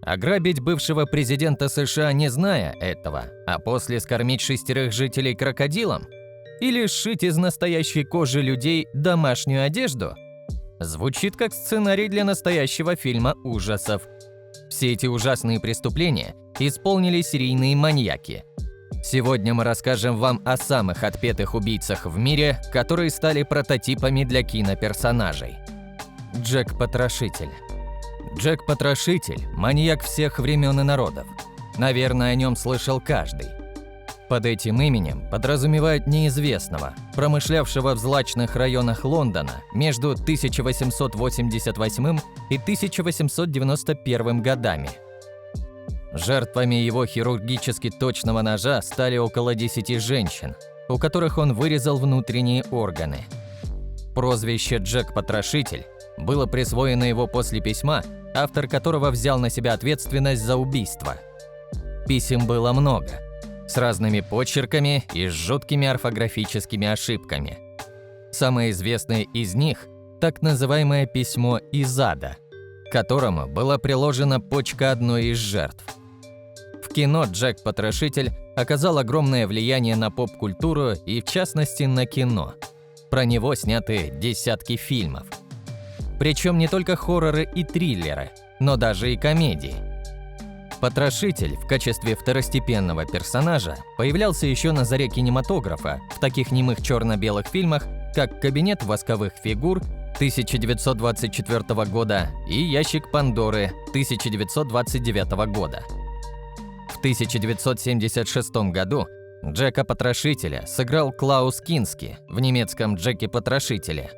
Ограбить бывшего президента США, не зная этого, а после скормить 6 жителей крокодилам? Или сшить из настоящей кожи людей домашнюю одежду? Звучит как сценарий для настоящего фильма ужасов. Все эти ужасные преступления исполнили серийные маньяки. Сегодня мы расскажем вам о самых отпетых убийцах в мире, которые стали прототипами для киноперсонажей. Джек-потрошитель. Джек-потрошитель – маньяк всех времен и народов. Наверное, о нем слышал каждый. Под этим именем подразумевают неизвестного, промышлявшего в злачных районах Лондона между 1888 и 1891 годами. Жертвами его хирургически точного ножа стали около 10 женщин, у которых он вырезал внутренние органы. Прозвище «Джек-потрошитель» было присвоено его после письма, автор которого взял на себя ответственность за убийство. Писем было много, с разными почерками и с жуткими орфографическими ошибками. Самое известное из них – так называемое письмо из ада, к которому была приложена почка одной из жертв. В кино Джек-потрошитель оказал огромное влияние на поп-культуру и, в частности, на кино. Про него сняты десятки фильмов. Причем не только хорроры и триллеры, но даже и комедии. Потрошитель в качестве второстепенного персонажа появлялся еще на заре кинематографа в таких немых черно-белых фильмах, как «Кабинет восковых фигур» 1924 года и «Ящик Пандоры» 1929 года. В 1976 году Джека-потрошителя сыграл Клаус Кински в немецком «Джеке-потрошителе».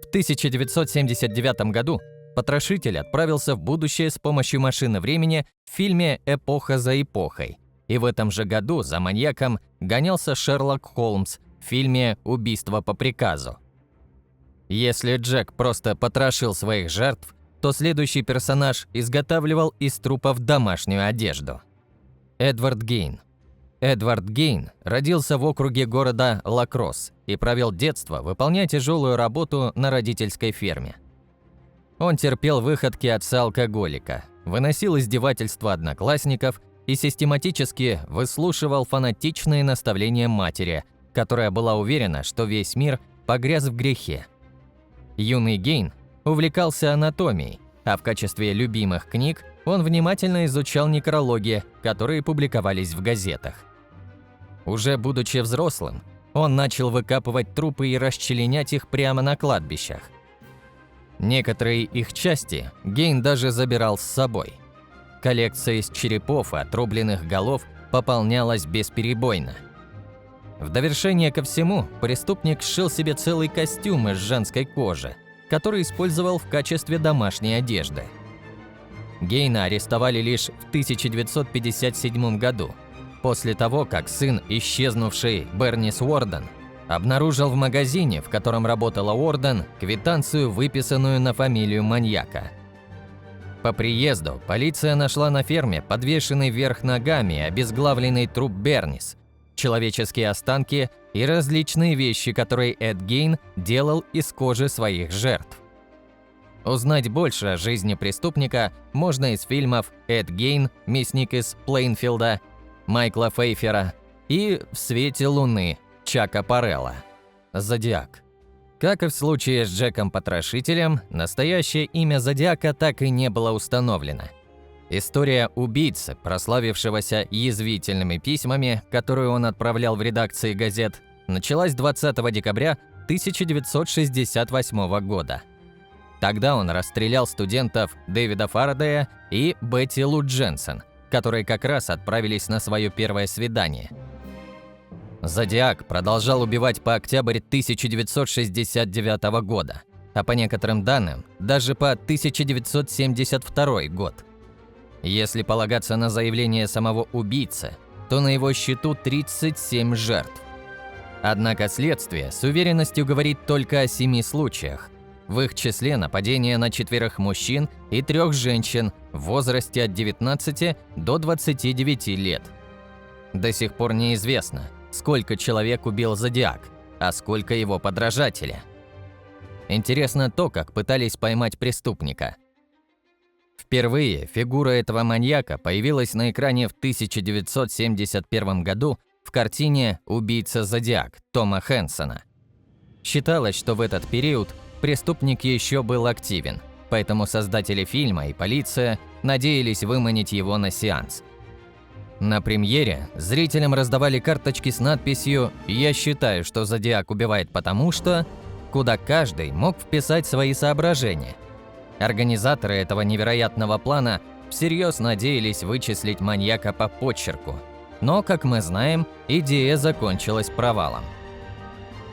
В 1979 году потрошитель отправился в будущее с помощью машины времени в фильме «Эпоха за эпохой». И в этом же году за маньяком гонялся Шерлок Холмс в фильме «Убийство по приказу». Если Джек просто потрошил своих жертв, то следующий персонаж изготавливал из трупов домашнюю одежду. Эдвард Гейн. Эдвард Гейн родился в округе города Лакросс и провел детство, выполняя тяжелую работу на родительской ферме. Он терпел выходки отца-алкоголика, выносил издевательства одноклассников и систематически выслушивал фанатичные наставления матери, которая была уверена, что весь мир погряз в грехе. Юный Гейн увлекался анатомией, а в качестве любимых книг он внимательно изучал некрологи, которые публиковались в газетах. Уже будучи взрослым, он начал выкапывать трупы и расчленять их прямо на кладбищах. Некоторые их части Гейн даже забирал с собой. Коллекция из черепов и отрубленных голов пополнялась бесперебойно. В довершение ко всему, преступник сшил себе целый костюм из женской кожи, который использовал в качестве домашней одежды. Гейна арестовали лишь в 1957 году, после того, как сын исчезнувшей Бернис Уорден обнаружил в магазине, в котором работала Уорден, квитанцию, выписанную на фамилию маньяка. По приезду полиция нашла на ферме подвешенный вверх ногами обезглавленный труп Бернис, человеческие останки и различные вещи, которые Эд Гейн делал из кожи своих жертв. Узнать больше о жизни преступника можно из фильмов «Эд Гейн. Мясник из Плейнфилда» Майкла Фейфера и «В свете луны» Чака Паррелла. Зодиак. Как и в случае с Джеком-потрошителем, настоящее имя Зодиака так и не было установлено. История убийцы, прославившегося язвительными письмами, которые он отправлял в редакции газет, началась 20 декабря 1968 года. Тогда он расстрелял студентов Дэвида Фарадея и Бетти Лу Дженсен, которые как раз отправились на свое первое свидание. Зодиак продолжал убивать по октябрь 1969 года, а по некоторым данным, даже по 1972 год. Если полагаться на заявление самого убийцы, то на его счету 37 жертв. Однако следствие с уверенностью говорит только о 7 случаях. В их числе нападения на 4 мужчин и 3 женщин в возрасте от 19 до 29 лет. До сих пор неизвестно, сколько человек убил Зодиак, а сколько его подражатели. Интересно то, как пытались поймать преступника. В Впервые фигура этого маньяка появилась на экране в 1971 году в картине «Убийца Зодиак» Тома Хэнсона. Считалось, что в этот период преступник еще был активен, поэтому создатели фильма и полиция надеялись выманить его на сеанс. На премьере зрителям раздавали карточки с надписью «Я считаю, что Зодиак убивает потому что…», куда каждый мог вписать свои соображения. Организаторы этого невероятного плана всерьез надеялись вычислить маньяка по почерку, но, как мы знаем, идея закончилась провалом.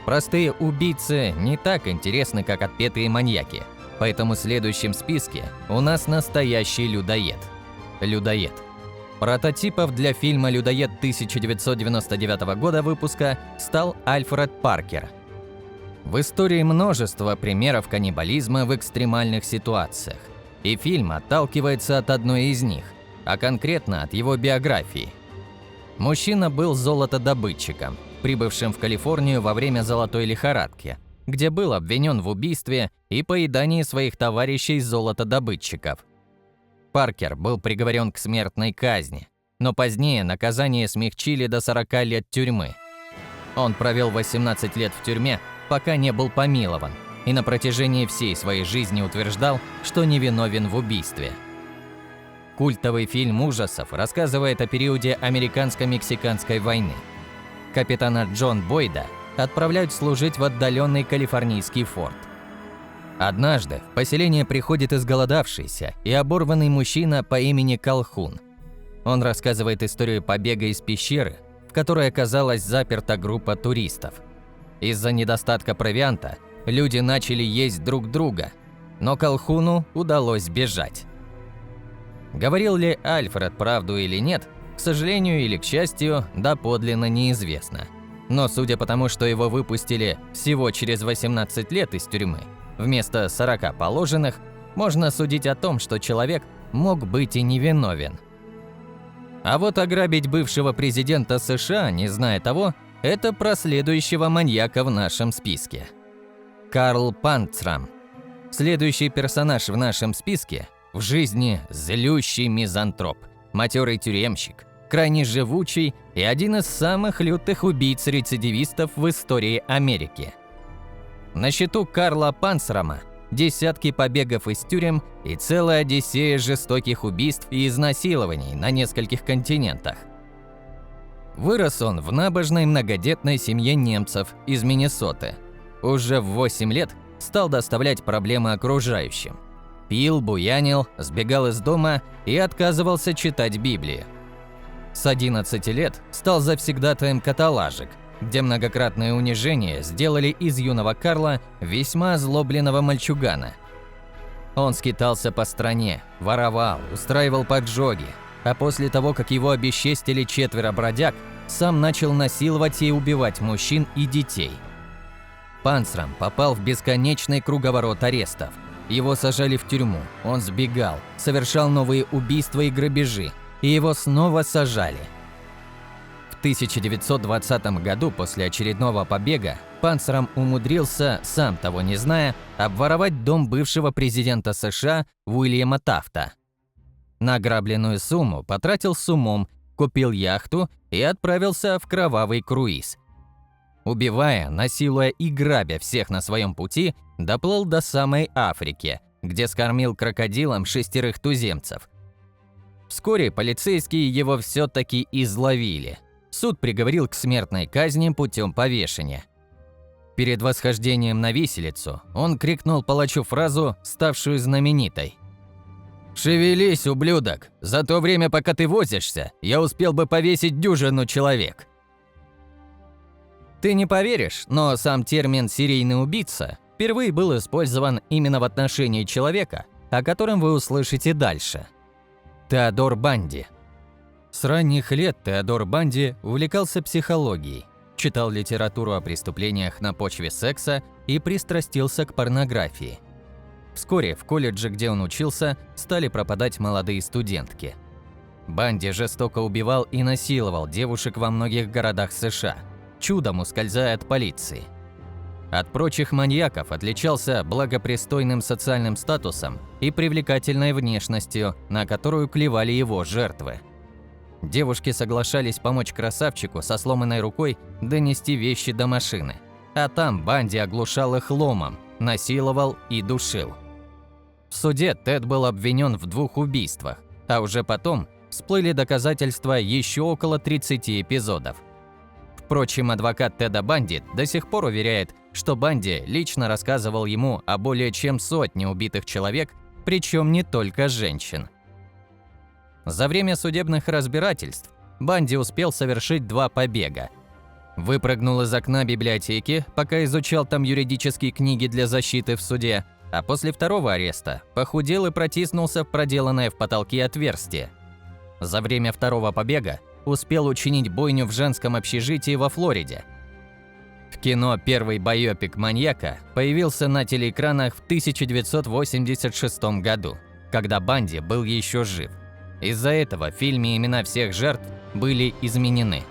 Простые убийцы не так интересны, как отпетые маньяки, поэтому в следующем списке у нас настоящий людоед. Людоед. Прототипом для фильма «Людоед» 1999 года выпуска стал Альфред Паркер. В истории множество примеров каннибализма в экстремальных ситуациях, и фильм отталкивается от одной из них, а конкретно от его биографии. Мужчина был золотодобытчиком, прибывшим в Калифорнию во время золотой лихорадки, где был обвинен в убийстве и поедании своих товарищей-золотодобытчиков. Паркер был приговорен к смертной казни, но позднее наказание смягчили до 40 лет тюрьмы. Он провел 18 лет в тюрьме, пока не был помилован, и на протяжении всей своей жизни утверждал, что невиновен в убийстве. Культовый фильм ужасов рассказывает о периоде Американско-Мексиканской войны. Капитана Джон Бойда отправляют служить в отдаленный калифорнийский форт. Однажды в поселение приходит изголодавшийся и оборванный мужчина по имени Колхун. Он рассказывает историю побега из пещеры, в которой оказалась заперта группа туристов. Из-за недостатка провианта люди начали есть друг друга, но Колхуну удалось сбежать. Говорил ли Альфред правду или нет, к сожалению или к счастью, доподлинно неизвестно. Но судя по тому, что его выпустили всего через 18 лет из тюрьмы, вместо 40 положенных, можно судить о том, что человек мог быть и невиновен. А вот ограбить бывшего президента США, не зная того, это про следующего маньяка в нашем списке. Карл Панцрам. Следующий персонаж в нашем списке в жизни злющий мизантроп, матерый тюремщик, крайне живучий и один из самых лютых убийц-рецидивистов в истории Америки. На счету Карла Панцрама десятки побегов из тюрем и целая одиссея жестоких убийств и изнасилований на нескольких континентах. Вырос он в набожной многодетной семье немцев из Миннесоты. Уже в 8 лет стал доставлять проблемы окружающим. Пил, буянил, сбегал из дома и отказывался читать Библию. С 11 лет стал завсегдатаем каталажек, где многократные унижения сделали из юного Карла весьма озлобленного мальчугана. Он скитался по стране, воровал, устраивал поджоги, а после того, как его обесчестили 4 бродяг, сам начал насиловать и убивать мужчин и детей. Панцрам попал в бесконечный круговорот арестов. Его сажали в тюрьму, он сбегал, совершал новые убийства и грабежи, и его снова сажали. В 1920 году после очередного побега Панцрам умудрился, сам того не зная, обворовать дом бывшего президента США Уильяма Тафта. Награбленную сумму потратил с умом, купил яхту и отправился в кровавый круиз. Убивая, насилуя и грабя всех на своем пути, доплыл до самой Африки, где скормил крокодилам 6 туземцев. Вскоре полицейские его все-таки изловили. Суд приговорил к смертной казни путем повешения. Перед восхождением на виселицу он крикнул палачу фразу, ставшую знаменитой: «Шевелись, ублюдок! За то время, пока ты возишься, я успел бы повесить дюжину человек!» Ты не поверишь, но сам термин «серийный убийца» впервые был использован именно в отношении человека, о котором вы услышите дальше. Теодор Банди. С ранних лет Теодор Банди увлекался психологией, читал литературу о преступлениях на почве секса и пристрастился к порнографии. Вскоре в колледже, где он учился, стали пропадать молодые студентки. Банди жестоко убивал и насиловал девушек во многих городах США, чудом ускользая от полиции. от прочих маньяков отличался благопристойным социальным статусом и привлекательной внешностью, на которую клевали его жертвы. Девушки соглашались помочь красавчику со сломанной рукой донести вещи до машины, а там Банди оглушал их ломом, насиловал и душил. В суде Тед был обвинен в 2 убийствах, а уже потом всплыли доказательства еще около 30 эпизодов. Впрочем, адвокат Теда Банди до сих пор уверяет, что Банди лично рассказывал ему о более чем 100 убитых человек, причем не только женщин. За время судебных разбирательств Банди успел совершить 2 побега. Выпрыгнул из окна библиотеки, пока изучал там юридические книги для защиты в суде, а после 2-го ареста похудел и протиснулся в проделанное в потолке отверстие. За время 2-го побега успел учинить бойню в женском общежитии во Флориде. В кино первый байопик маньяка появился на телеэкранах в 1986 году, когда Банди был еще жив. Из-за этого в фильме имена всех жертв были изменены.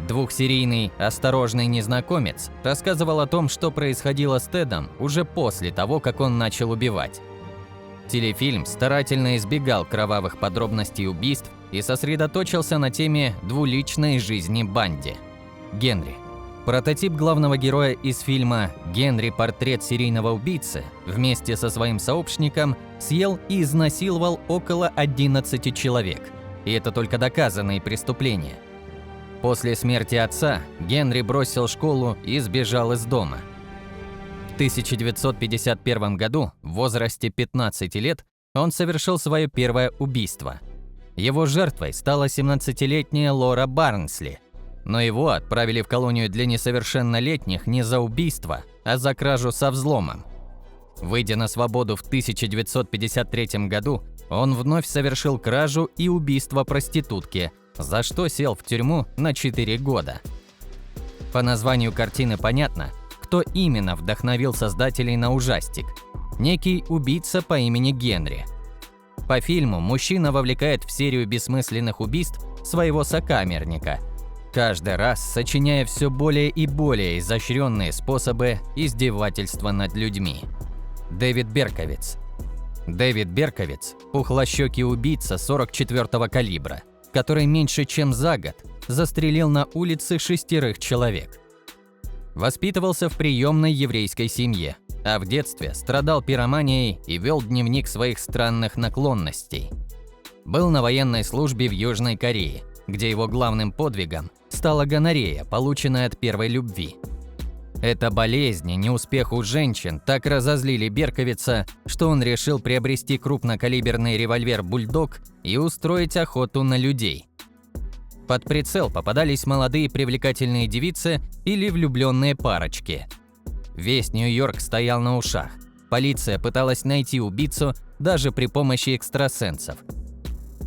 2-серийный «Осторожный незнакомец» рассказывал о том, что происходило с Тедом уже после того, как он начал убивать. Телефильм старательно избегал кровавых подробностей убийств и сосредоточился на теме двуличной жизни Банди. Генри. Прототип главного героя из фильма «Генри. Портрет серийного убийцы» вместе со своим сообщником съел и изнасиловал около 11 человек. И это только доказанные преступления. После смерти отца Генри бросил школу и сбежал из дома. В 1951 году, в возрасте 15 лет, он совершил свое первое убийство. Его жертвой стала 17-летняя Лора Барнсли, но его отправили в колонию для несовершеннолетних не за убийство, а за кражу со взломом. Выйдя на свободу в 1953 году, он вновь совершил кражу и убийство проститутки, за что сел в тюрьму на 4 года. По названию картины понятно, кто именно вдохновил создателей на ужастик – некий убийца по имени Генри. По фильму мужчина вовлекает в серию бессмысленных убийств своего сокамерника, каждый раз сочиняя все более и более изощренные способы издевательства над людьми. Дэвид Берковиц. Дэвид Берковиц – пухлощёкий убийца 44-го калибра, который меньше чем за год застрелил на улице 6 человек. Воспитывался в приемной еврейской семье, а в детстве страдал пироманией и вел дневник своих странных наклонностей. Был на военной службе в Южной Корее, где его главным подвигом стала гонорея, полученная от первой любви. Эта болезнь и неуспех у женщин так разозлили Берковица, что он решил приобрести крупнокалиберный револьвер «Бульдог» и устроить охоту на людей. Под прицел попадались молодые привлекательные девицы или влюбленные парочки. Весь Нью-Йорк стоял на ушах. Полиция пыталась найти убийцу даже при помощи экстрасенсов.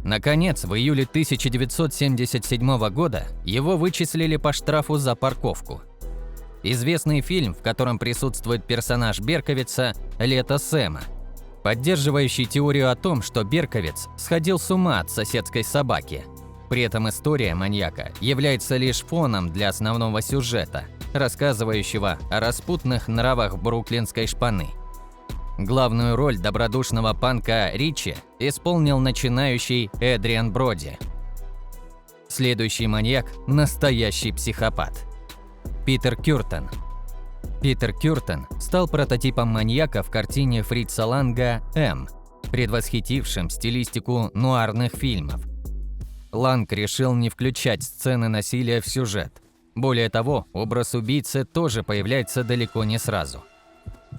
Наконец, в июле 1977 года его вычислили по штрафу за парковку. Известный фильм, в котором присутствует персонаж Берковица «Лето Сэма», поддерживающий теорию о том, что Берковиц сходил с ума от соседской собаки. При этом история маньяка является лишь фоном для основного сюжета, рассказывающего о распутных нравах бруклинской шпаны. Главную роль добродушного панка Ричи исполнил начинающий Эдриан Броди. Следующий маньяк – настоящий психопат. Питер Кюртен. Питер Кюртен стал прототипом маньяка в картине Фрица Ланга «М», предвосхитившим стилистику нуарных фильмов. Ланг решил не включать сцены насилия в сюжет. Более того, образ убийцы тоже появляется далеко не сразу.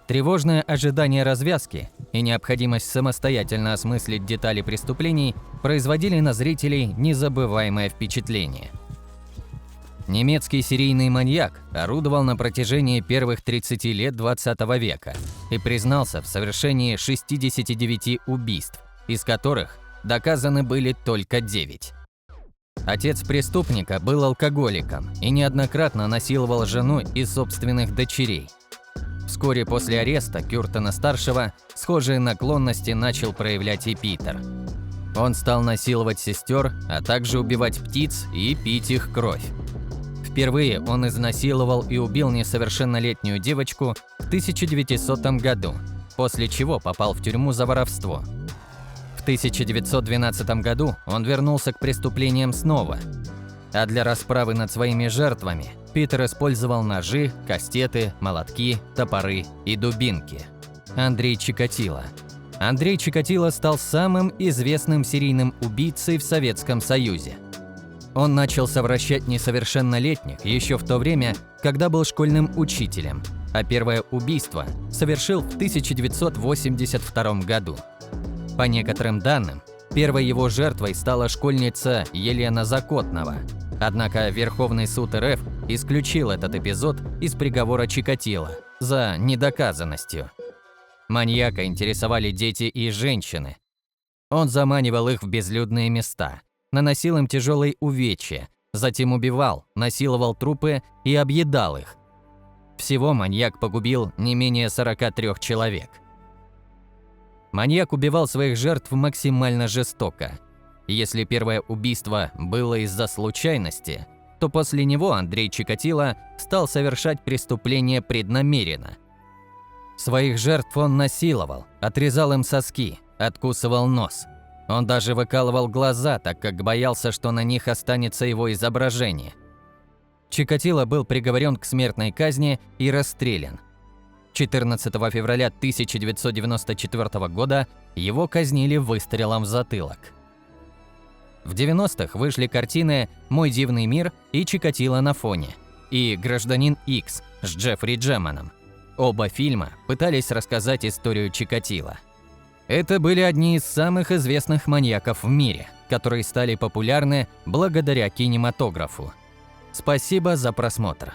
Тревожное ожидание развязки и необходимость самостоятельно осмыслить детали преступлений производили на зрителей незабываемое впечатление. Немецкий серийный маньяк орудовал на протяжении первых 30 лет 20 века и признался в совершении 69 убийств, из которых доказаны были только 9. Отец преступника был алкоголиком и неоднократно насиловал жену и собственных дочерей. Вскоре после ареста Кюртена-старшего схожие наклонности начал проявлять и Питер. Он стал насиловать сестер, а также убивать птиц и пить их кровь. В Впервые он изнасиловал и убил несовершеннолетнюю девочку в 1900 году, после чего попал в тюрьму за воровство. В 1912 году он вернулся к преступлениям снова, а для расправы над своими жертвами Питер использовал ножи, кастеты, молотки, топоры и дубинки. Андрей Чикатило. Андрей Чикатило стал самым известным серийным убийцей в Советском Союзе. Он начал совращать несовершеннолетних еще в то время, когда был школьным учителем, а первое убийство совершил в 1982 году. По некоторым данным, первой его жертвой стала школьница Елена Закотнова. Однако Верховный суд РФ исключил этот эпизод из приговора Чикатило за недоказанностью. Маньяка интересовали дети и женщины. Он заманивал их в безлюдные места, наносил им тяжелые увечья, затем убивал, насиловал трупы и объедал их. Всего маньяк погубил не менее 43 человек. Маньяк убивал своих жертв максимально жестоко. Если первое убийство было из-за случайности, то после него Андрей Чикатило стал совершать преступления преднамеренно. Своих жертв он насиловал, отрезал им соски, откусывал нос. Он даже выкалывал глаза, так как боялся, что на них останется его изображение. Чикатило был приговорен к смертной казни и расстрелян. 14 февраля 1994 года его казнили выстрелом в затылок. В 90-х вышли картины «Мой дивный мир» и «Чикатило на фоне» и «Гражданин Икс» с Джеффри Джеманом. Оба фильма пытались рассказать историю Чикатило. Это были одни из самых известных маньяков в мире, которые стали популярны благодаря кинематографу. Спасибо за просмотр.